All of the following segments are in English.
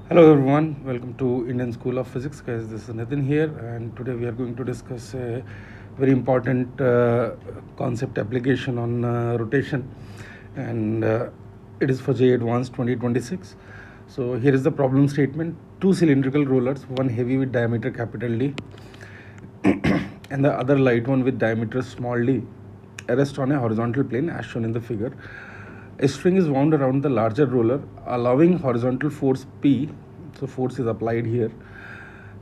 Hello everyone, welcome to Indian School of Physics. Guys, this is Nitin here, and today we are going to discuss a very important concept application on rotation, and it is for JEE Advanced 2026. So here is the problem statement: two cylindrical rollers, one heavy with diameter capital D, and the other light one with diameter small d, rest on a horizontal plane as shown in the figure. A string is wound around the larger roller, allowing horizontal force P. So force is applied here.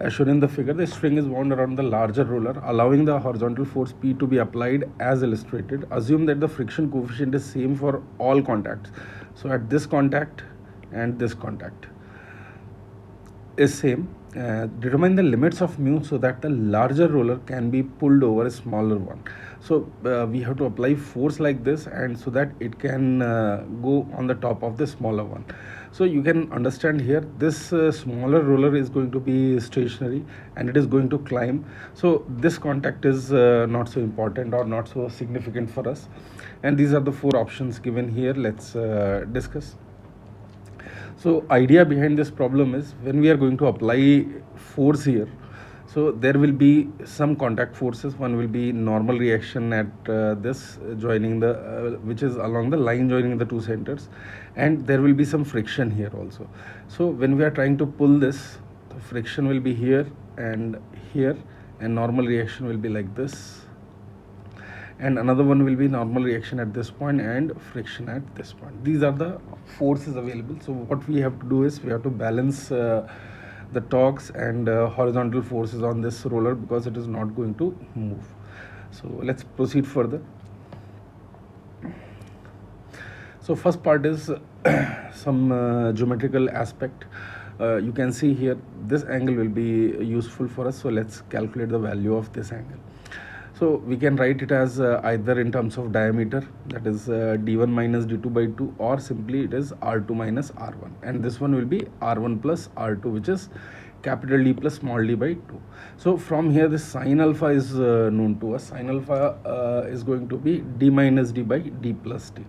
As shown in the figure, the string is wound around the larger roller, allowing the horizontal force P to be applied as illustrated. Assume that the friction coefficient is same for all contacts. So at this contact and this contact is same. Determine the limits of mu so that the larger roller can be pulled over a smaller one. So we have to apply force like this, and so that it can go on the top of the smaller one. So you can understand here, this smaller roller is going to be stationary and it is going to climb. So this contact is not so important or not so significant for us. And these are the four options given here. Let's discuss. So idea behind this problem is, when we are going to apply force here, so there will be some contact forces. One will be normal reaction at this joining the which is along the line joining the two centers, and there will be some friction here also. So when we are trying to pull this, the friction will be here, and normal reaction will be like this, and another one will be normal reaction at this point and friction at this point. These are the forces available. So what we have to do is, we have to balance the torques and horizontal forces on this roller, because it is not going to move. So let's proceed further. So first part is some geometrical aspect. You can see here, this angle will be useful for us. So let's calculate the value of this angle. So we can write it as either in terms of diameter, that is d1 minus d2 by 2, or simply it is r2 minus r1, and this one will be r1 plus r2, which is capital D plus small d by 2. So from here, this sine alpha is known to us. Sine alpha is going to be d minus d by d plus d.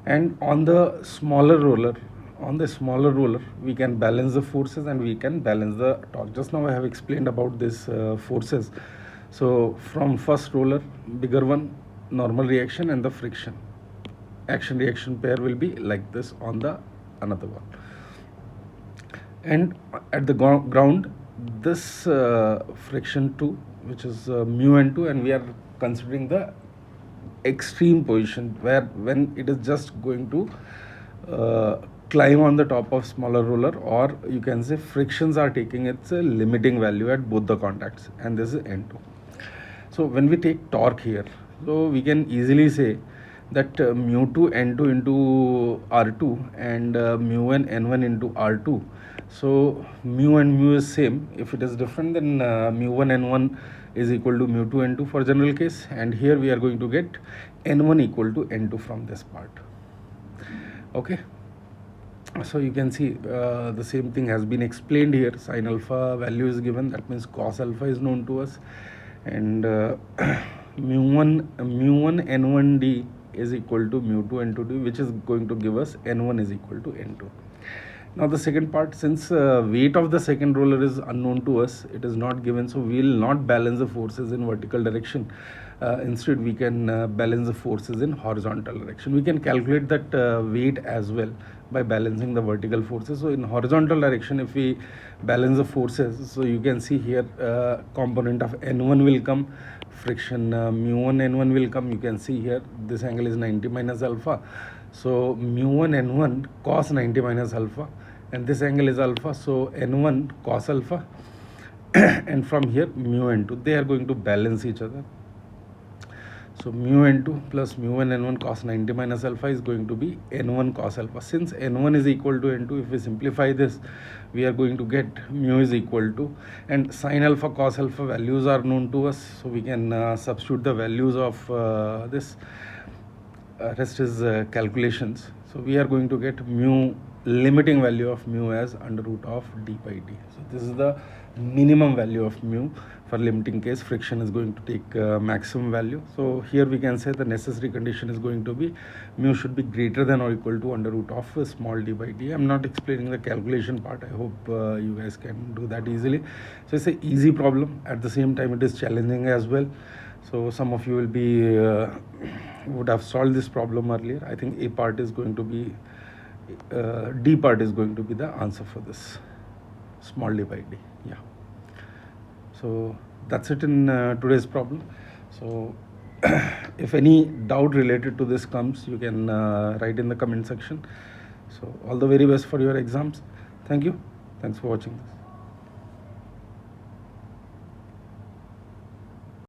And on the smaller roller, we can balance the forces and we can balance the torque. Just now I have explained about this forces. So from first roller, bigger one, normal reaction, and the friction action reaction pair will be like this on the another one. And at the ground, this friction 2, which is mu n2, and we are considering the extreme position, where when it is just going to climb on the top of smaller roller, or you can say frictions are taking its limiting value at both the contacts, and this is n2. So when we take torque here, so we can easily say that mu2 n2 into r2 and mu1 n1 into r2. So mu and mu is same. If it is different, then mu1 n1 is equal to mu2 n2 for general case, and here we are going to get n1 equal to n2 from this part. Okay. So you can see the same thing has been explained here. Sin alpha value is given, that means cos alpha is known to us, and mu1 n1d is equal to mu2 n2d, which is going to give us n1 is equal to n2. Now the second part, since weight of the second roller is unknown to us, it is not given, so we will not balance the forces in vertical direction. Instead, we can balance the forces in horizontal direction. We can calculate that weight as well by balancing the vertical forces. So in horizontal direction, if we balance the forces, so you can see here component of n1 will come, friction mu1 n1 will come. You can see here this angle is 90 minus alpha, so mu1 n1 cos 90 minus alpha, and this angle is alpha, so n1 cos alpha and from here mu n2, they are going to balance each other. So mu n2 plus mu1 n1 cos 90 minus alpha is going to be n1 cos alpha. Since n1 is equal to n2, if we simplify this, we are going to get mu is equal to, and sin alpha cos alpha values are known to us, so we can substitute the values of this. Rest is calculations. So we are going to get mu limiting value of mu as under root of d by d. So this is the minimum value of mu. For limiting case, friction is going to take maximum value. So here we can say the necessary condition is going to be mu should be greater than or equal to under root of small d by d. I'm not explaining the calculation part. I hope you guys can do that easily. So it's an easy problem. At the same time, it is challenging as well. So some of you will be would have solved this problem earlier. I think A part is going to be D part is going to be the answer for this, small d by d. Yeah. So that's it in today's problem. So if any doubt related to this comes, you can write in the comment section. So all the very best for your exams. Thank you. Thanks for watching this.